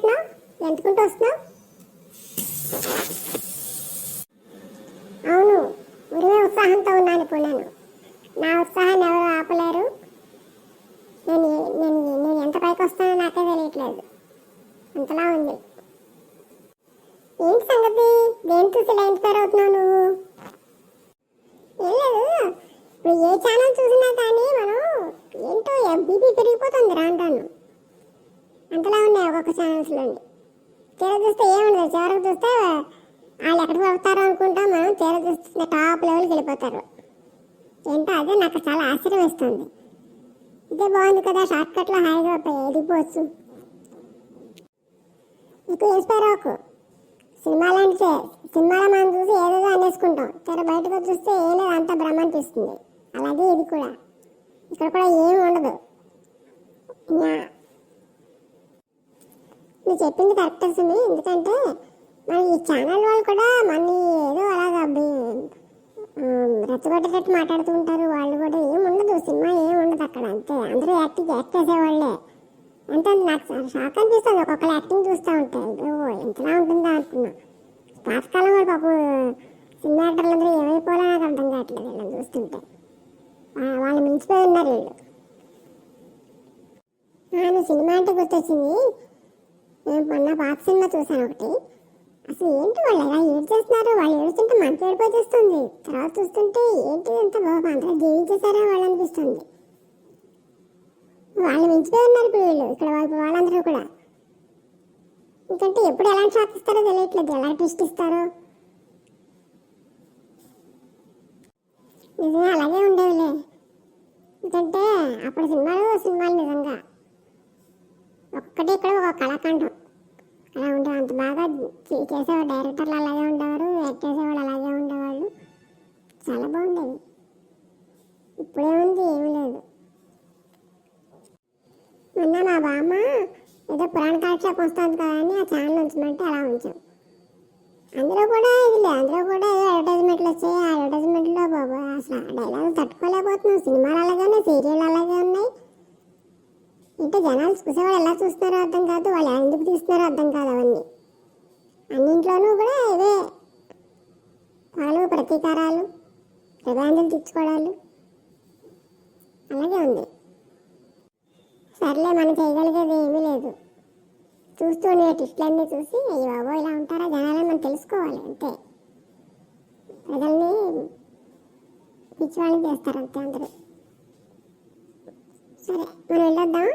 పరిగెడుతున్నావు? ఎంతుకుంటూ వస్తున్నావు? అవును, ఉరిమే ఉత్సాహంతో ఉన్నాను ఇప్పుడు నేను. నా ఉత్సాహాన్ని ఎవరు ఆపలేరు. నేను నేను నేను ఎంత పైకి వస్తానో నాకే తెలియట్లేదు, అంతలా ఉంది. ఏంటి సంగతి? దేని చూసి ఇలా ఇన్స్పైర్ అవుతున్నావు నువ్వు? ఏం లేదు, ఇప్పుడు ఏ ఛానల్ చూసినా కానీ మనం ఏంటో బీపీ పెరిగిపోతుంది రాను. అంతలా ఉన్నాయి ఒక్కొక్క ఛానల్స్లోండి. తీరా చూస్తే ఏముండదు, చివరికి చూస్తే వాళ్ళు ఎక్కడికి వెళ్తారో అనుకుంటాం, మనం తీరా చూస్తే టాప్ లెవెల్కి వెళ్ళిపోతారు. ఏంటో అదే నాకు చాలా ఆశ్చర్యం వేస్తుంది. ఇదే బాగుంది కదా, షార్ట్ కట్లో హాయిగా ఎదిగిపోవచ్చు. ఎక్కువ ఇన్స్పైర్ అవ్వకు. సినిమాలో మనం చూసి ఏదేదో అనేసుకుంటాం, తెర బయటకు చూస్తే ఏం లేదు, అంతా భ్రమ అనిపిస్తుంది. అలాగే ఇది కూడా, ఇక్కడ కూడా ఏమి ఉండదు. నువ్వు చెప్పింది కరెక్ట్ సుమి. ఎందుకంటే మరి ఈ ఛానల్ వాళ్ళు కూడా మన ఏదో అలాగా రెచ్చగొట్టేటట్టు మాట్లాడుతూ ఉంటారు. వాళ్ళు కూడా ఏముండదు, సినిమా ఏముండదు అక్కడ, అంతే. అందరూ యాక్ట్ చేసేవాళ్ళే. అంటే నాకు షాక్ అనిపిస్తుంది ఒక్కొక్కరు యాక్టింగ్ చూస్తూ ఉంటాయి. ఎంతలా ఉంటుందా అనుకున్నా. పాతకాలం వాళ్ళు పాపం సినిమా యాక్టర్లందరూ ఏమైపోవాలో నాకు అర్థం కావట్లేదు వీళ్ళని చూస్తుంటే. వాళ్ళు మించిపోయి ఉన్నారు వీళ్ళు. నేను సినిమా అంటే గుర్తొచ్చింది. నేను మొన్న పాత సినిమా చూశాను ఒకటి. అసలు ఏంటి వాళ్ళు ఎలా ఏడ్ చేస్తున్నారు? వాళ్ళు ఏడుస్తుంటే మనకి ఏడిపోతేస్తుంది. తర్వాత చూస్తుంటే ఏంటి అంత బాబు అందరూ జీవించేసారా వాళ్ళు అనిపిస్తుంది. వాళ్ళు మించిపోయి ఉన్నారు ఇప్పుడు వీళ్ళు, ఇక్కడ వాళ్ళందరూ కూడా. ఎందుకంటే ఎప్పుడు ఎలాంటి షాక్ ఇస్తారో తెలియట్లేదు, ఎలా ట్విస్ట్ ఇస్తారో. నిజంగా అలాగే ఉండేవిలే. ఎందుకంటే అప్పుడు సినిమాలు నిజంగా ఒక్కటి ఇక్కడ ఒక కళాఖండం అలా ఉండేవి. అంత బాగా చేసేవాళ్ళు, డైరెక్టర్లు అలాగే ఉండేవారు, యాక్ట్ చేసేవాళ్ళు అలాగే ఉండేవాళ్ళు. చాలా బాగుండేది. ఇప్పుడేముంది, ఏమీ లేదు. మొన్న మా బామ్మ ఏదో పురాణ కాలక్షేపం వస్తుంది కదా అని ఆ ఛానల్ ఉంచమంటే అలా ఉంచాం. అందులో కూడా ఏదో అడ్వర్టైజ్మెంట్లు వచ్చాయి. ఆ అడ్వర్టైజ్మెంట్లో బాబా అసలు ఆ డైలాగ్ తట్టుకోలేకపోతున్నాం. సినిమాలు అలాగే ఉన్నాయి, సీరియల్ అలాగే ఉన్నాయి. అంటే జనాలు చూసేవాళ్ళు ఎలా చూస్తున్నారో అర్థం కాదు, వాళ్ళు ఎందుకు తీస్తున్నారో అర్థం కాదు. అవన్నీ అన్నింట్లోనూ కూడా ఇవే వాళ్ళు ప్రతీకారాలు, ప్రబంధలు తెచ్చుకోవడాలు అలాగే ఉంది. సర్లే, మనం చేయగలిగేది ఏమీ లేదు. చూస్తూ ఉండే ట్విస్ట్లన్నీ చూసి అయ్యి బాబో ఇలా ఉంటారా జనాలని మనం తెలుసుకోవాలి, అంతే. ప్రజల్ని పిచ్చివాళ్ళని చేస్తారు అంతే అందరూ. సరే, మనం వెళ్ళొద్దాం.